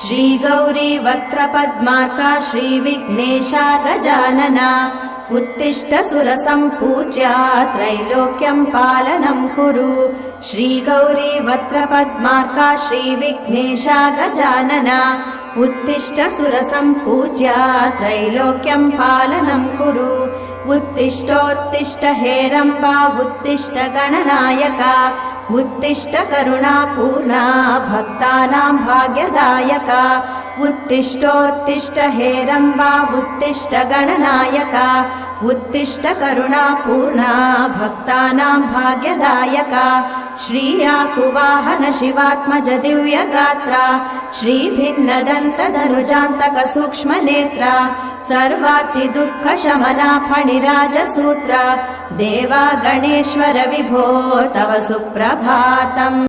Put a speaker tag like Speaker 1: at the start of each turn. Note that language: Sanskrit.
Speaker 1: श्रीगौरी वक्त्रपद्मार्का श्रीविघ्नेशा गजानना उत्तिष्ठ सुरसम्पूज्या त्रैलोक्यं पालनं कुरु श्रीगौरी वक्त्रपद्मार्का श्रीविघ्नेशा गजानना उत्तिष्ठ सुरसम्पूज्या त्रैलोक्यं पालनं कुरु उत्तिष्ठोत्तिष्ठ हेरम्बा उत्तिष्ठ गणनायका उत्तिष्ठ करुणापूर्णा भक्तानां भाग्यदायका उत्तिष्ठोत्तिष्ठ हेरम्बा उत्तिष्ठ गणनायका उत्तिष्ठ करुणापूर्णा भक्तानां भाग्यदायका श्रीयाकुवाहन शिवात्मज दिव्यगात्रा श्रीभिन्नदन्तधनुजान्तक सूक्ष्मनेत्रा सर्वार्ति दुःख शमना फणिराजसूत्रा देवा गणेश्वर विभो तव सुप्रभातम्।